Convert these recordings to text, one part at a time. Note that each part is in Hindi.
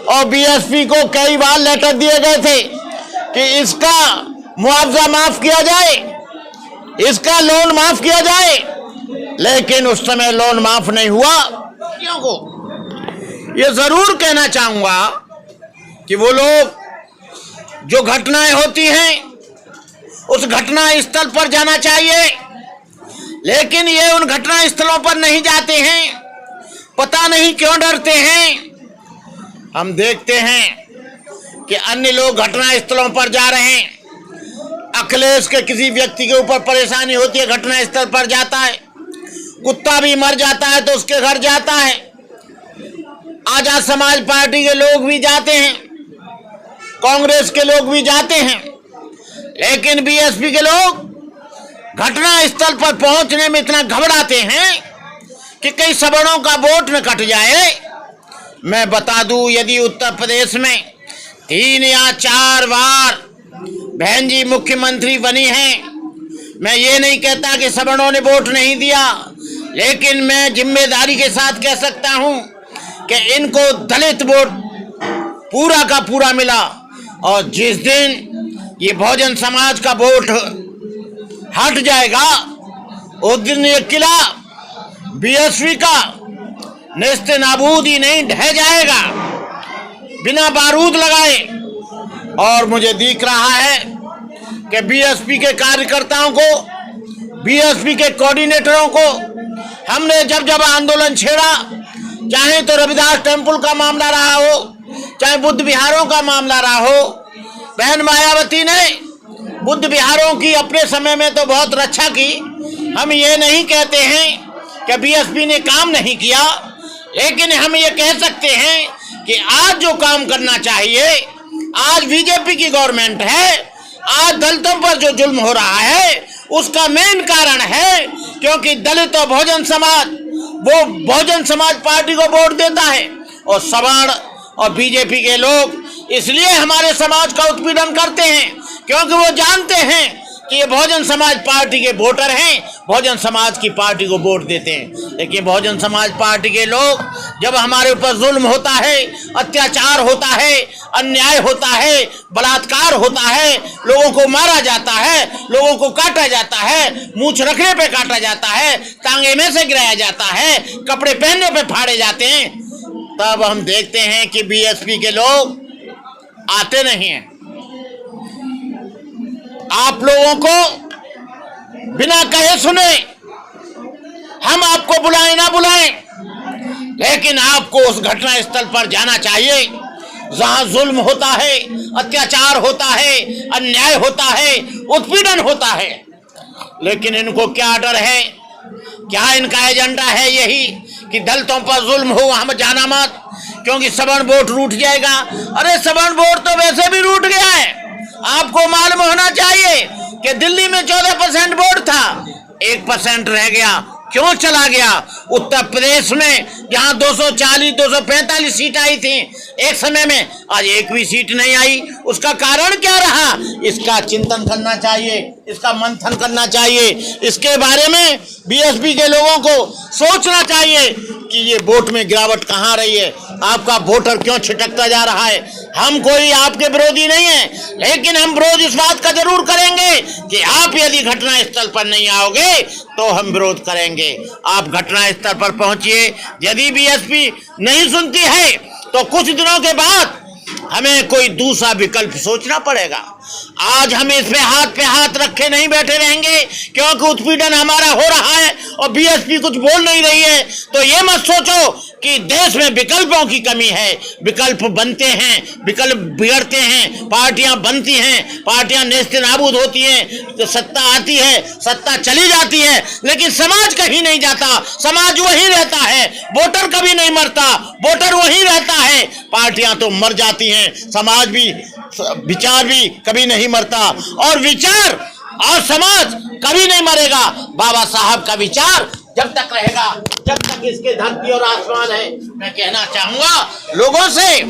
और बीएसपी को कई बार लेटर दिए गए थे कि इसका मुआवजा माफ किया जाए, इसका लोन माफ किया जाए, लेकिन उस समय लोन माफ नहीं हुआ। क्यों को ये जरूर कहना चाहूंगा कि वो लोग जो घटनाएं होती हैं उस घटना स्थल पर जाना चाहिए, लेकिन ये उन घटना स्थलों पर नहीं जाते हैं। पता नहीं क्यों डरते हैं। हम देखते हैं कि अन्य लोग घटना स्थलों पर जा रहे हैं। अखिलेश के किसी व्यक्ति के ऊपर परेशानी होती है, घटना स्थल पर जाता है। कुत्ता भी मर जाता है तो उसके घर जाता है। आजाद समाज पार्टी के लोग भी जाते हैं, कांग्रेस के लोग भी जाते हैं, लेकिन बीएसपी के लोग घटना स्थल पर पहुंचने में इतना घबराते हैं कि कई सवर्णों का वोट न कट जाए। मैं बता दूं, यदि उत्तर प्रदेश में 3 या 4 बार बहन जी मुख्यमंत्री बनी हैं, मैं ये नहीं कहता कि सवर्णों ने वोट नहीं दिया, लेकिन मैं जिम्मेदारी के साथ कह सकता हूं कि इनको दलित वोट पूरा का पूरा मिला। और जिस दिन ये बहुजन समाज का वोट हट जाएगा, उस दिन ये किला बीएसपी का नेस्ते नाबूद ही नहीं ढह जाएगा बिना बारूद लगाए। और मुझे दिख रहा है कि बीएसपी के कार्यकर्ताओं को, बीएसपी के कोऑर्डिनेटरों को हमने जब जब आंदोलन छेड़ा, चाहे तो रविदास टेम्पल का मामला रहा हो, चाहे बुद्ध विहारों का मामला रहा हो, बहन मायावती ने बुद्ध विहारों की अपने समय में तो बहुत रक्षा की। हम ये नहीं कहते हैं कि बीएसपी ने काम नहीं किया, लेकिन हम ये कह सकते हैं कि आज जो काम करना चाहिए, आज बीजेपी की गवर्नमेंट है, आज दलितों पर जो जुल्म हो रहा है उसका मेन कारण है क्योंकि दलित और बहुजन समाज, वो बहुजन समाज पार्टी को वोट देता है और सवर्ण और बीजेपी के लोग इसलिए हमारे समाज का उत्पीड़न करते हैं क्योंकि वो जानते हैं कि ये बहुजन समाज पार्टी के वोटर हैं, बहुजन समाज की पार्टी को वोट देते हैं। लेकिन बहुजन समाज पार्टी के लोग जब हमारे ऊपर जुल्म होता है, अत्याचार होता है, अन्याय होता है, बलात्कार होता है, लोगों को मारा जाता है, लोगों को काटा जाता है, मूंछ रखने पे काटा जाता है, टांगे में से गिराया जाता है, कपड़े पहनने पे फाड़े जाते हैं, तब हम देखते हैं कि बीएसपी के लोग आते नहीं हैं। आप लोगों को बिना कहे सुने हम आपको बुलाएं ना बुलाएं, लेकिन आपको उस घटना स्थल पर जाना चाहिए जहां जुल्म होता है, अत्याचार होता है, अन्याय होता है, उत्पीड़न होता है। लेकिन इनको क्या डर है, क्या इनका एजेंडा है यही कि दलितों पर जुल्म हो, हम जाना मत क्योंकि सवर्ण वोट रूठ जाएगा। अरे सवर्ण वोट तो वैसे भी रूठ गया है। आपको मालूम होना चाहिए कि दिल्ली में 14% वोट था, 1% रह गया। क्यों चला गया? उत्तर प्रदेश में जहां 240-245 सीट आई थी एक समय में, आज एक भी सीट नहीं आई। उसका कारण क्या रहा? इसका चिंतन करना चाहिए, इसका मंथन करना चाहिए, इसके बारे में बीएसपी के लोगों को सोचना चाहिए कि ये वोट में गिरावट कहां रही है, आपका वोटर क्यों छिटकता जा रहा है। हम कोई आपके विरोधी नहीं है, लेकिन हम विरोध इस बात का जरूर करेंगे कि आप यदि घटना स्थल पर नहीं आओगे तो हम विरोध करेंगे। आप घटना स्थल पर पहुंचिए। यदि बीएसपी नहीं सुनती है तो कुछ दिनों के बाद हमें कोई दूसरा विकल्प सोचना पड़ेगा। आज हम इस पे हाथ रखे नहीं बैठे रहेंगे क्योंकि उत्पीड़न हमारा हो रहा है और बीएसपी कुछ बोल नहीं रही है। तो ये मत सोचो कि देश में विकल्पों की कमी है। विकल्प बनते हैं, विकल्प बिगड़ते हैं, पार्टियां बनती हैं, पार्टियां नेस्ते नाबूद होती हैं, तो सत्ता आती है, सत्ता चली जाती है, लेकिन समाज कहीं नहीं जाता, समाज वहीं रहता है। वोटर कभी नहीं मरता, वोटर वहीं रहता है। पार्टियां तो मर जाती हैं, समाज भी, विचार भी कभी नहीं मरता, और विचार और समाज कभी नहीं मरेगा। बाबा साहब का विचार जब तक रहेगा, जब तक इसके धरती और आसमान है। मैं कहना चाहूंगा लोगों से,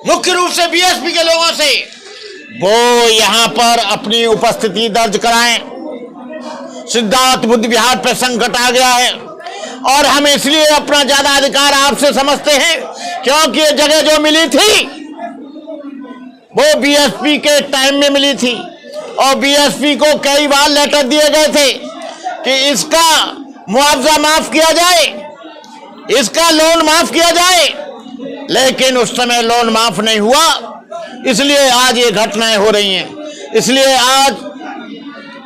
मुख्य रूप से बीएसपी के लोगों से, वो यहां पर अपनी उपस्थिति दर्ज कराएं। सिद्धार्थ बुद्ध विहार पे संकट आ गया है, और हम इसलिए अपना ज्यादा अधिकार आपसे समझते हैं क्योंकि ये जगह जो मिली थी वो बीएसपी के टाइम में मिली थी और बीएसपी को कई बार लेटर दिए गए थे कि इसका मुआवजा माफ किया जाए, इसका लोन माफ किया जाए, लेकिन उस समय लोन माफ नहीं हुआ। इसलिए आज ये घटनाएं हो रही हैं। इसलिए आज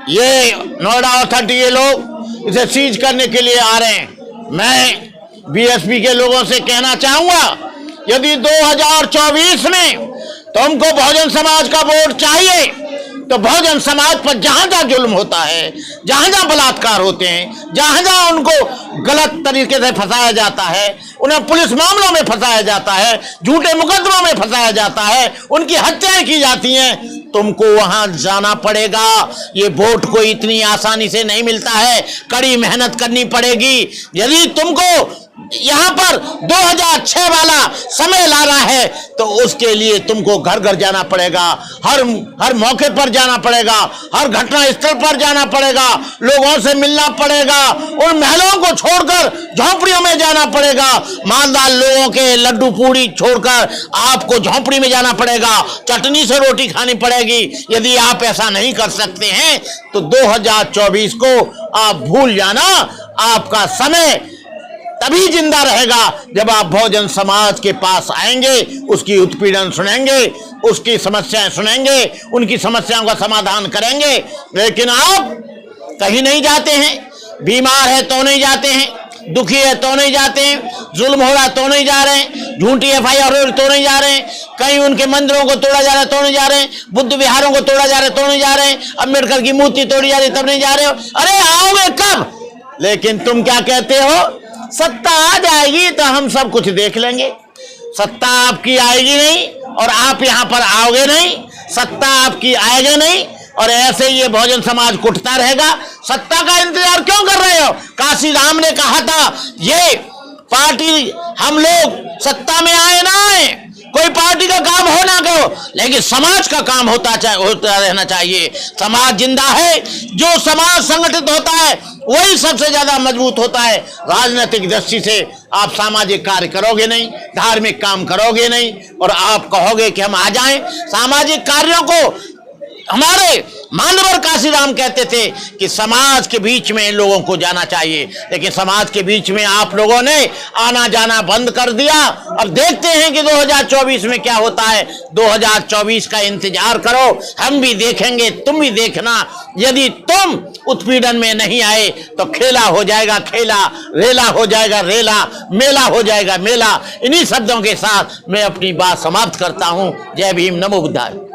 ये नोएडा अथॉरिटी ये लोग इसे सीज करने के लिए आ रहे हैं। मैं बीएसपी के लोगों से कहना चाहूंगा, यदि 2024 में तुमको बहुजन समाज का वोट चाहिए तो बहुजन समाज पर जहां जहां जुल्म होता है, जहां जहां बलात्कार होते हैं, जहां जहां उनको गलत तरीके से फंसाया जाता है, उन्हें पुलिस मामलों में फंसाया जाता है, झूठे मुकदमों में फंसाया जाता है, उनकी हत्याएं की जाती हैं, तुमको वहां जाना पड़ेगा। ये वोट को इतनी आसानी से नहीं मिलता है, कड़ी मेहनत करनी पड़ेगी। यदि तुमको यहां पर 2006 वाला समय लाना है तो उसके लिए तुमको घर घर जाना पड़ेगा, हर मौके पर जाना पड़ेगा, हर घटना स्थल पर जाना पड़ेगा, लोगों से मिलना पड़ेगा, उन महलों को छोड़कर झोंपड़ियों में जाना पड़ेगा, मालदार लोगों के लड्डू पूड़ी छोड़कर आपको झोंपड़ी में जाना पड़ेगा, चटनी से रोटी खानी पड़ेगी। यदि आप ऐसा नहीं कर सकते हैं तो 2024 को आप भूल जाना। आपका समय तभी जिंदा रहेगा जब आप बहुजन समाज के पास आएंगे, उसकी उत्पीड़न सुनेंगे, उसकी समस्याएं सुनेंगे, उनकी समस्याओं का समाधान करेंगे। लेकिन आप कहीं नहीं जाते हैं, बीमार है तो नहीं जाते हैं, दुखी है तो नहीं जाते हैं, जुल्म हो रहा है तो नहीं जा रहे हैं, झूठी एफआईआर हो रही तो नहीं जा रहे हैं, कहीं उनके मंदिरों को तोड़ा जा रहा है तो नहीं जा रहे हैं, बुद्ध विहारों को तोड़ा जा रहा है तो नहीं जा रहे हैं, अम्बेडकर की मूर्ति तोड़ी जा रही तब नहीं जा रहे हो। अरे आओगे कब? लेकिन तुम क्या कहते हो, सत्ता आ जाएगी तो हम सब कुछ देख लेंगे। सत्ता आपकी आएगी नहीं और आप यहां पर आओगे नहीं, सत्ता आपकी आएगी नहीं और ऐसे ये बहुजन समाज कुटता रहेगा। सत्ता का इंतजार क्यों कर रहे हो? काशी राम ने कहा था, ये पार्टी हम लोग सत्ता में आए ना आए, कोई पार्टी का काम हो ना करो, लेकिन समाज का काम होता रहना चाहिए। समाज जिंदा है, जो समाज संगठित होता है वही सबसे ज्यादा मजबूत होता है। राजनीतिक दृष्टि से आप सामाजिक कार्य करोगे नहीं, धार्मिक काम करोगे नहीं और आप कहोगे कि हम आ जाएं। सामाजिक कार्यों को हमारे मानवर काशीराम कहते थे कि समाज के बीच में लोगों को जाना चाहिए, लेकिन समाज के बीच में आप लोगों ने आना जाना बंद कर दिया। अब देखते हैं कि 2024 में क्या होता है। 2024 का इंतजार करो, हम भी देखेंगे, तुम भी देखना। यदि तुम उत्पीड़न में नहीं आए तो खेला हो जाएगा खेला, रेला हो जाएगा रेला, मेला हो जाएगा मेला। इन्हीं शब्दों के साथ मैं अपनी बात समाप्त करता हूं। जय भीम, नमो बुद्धाय।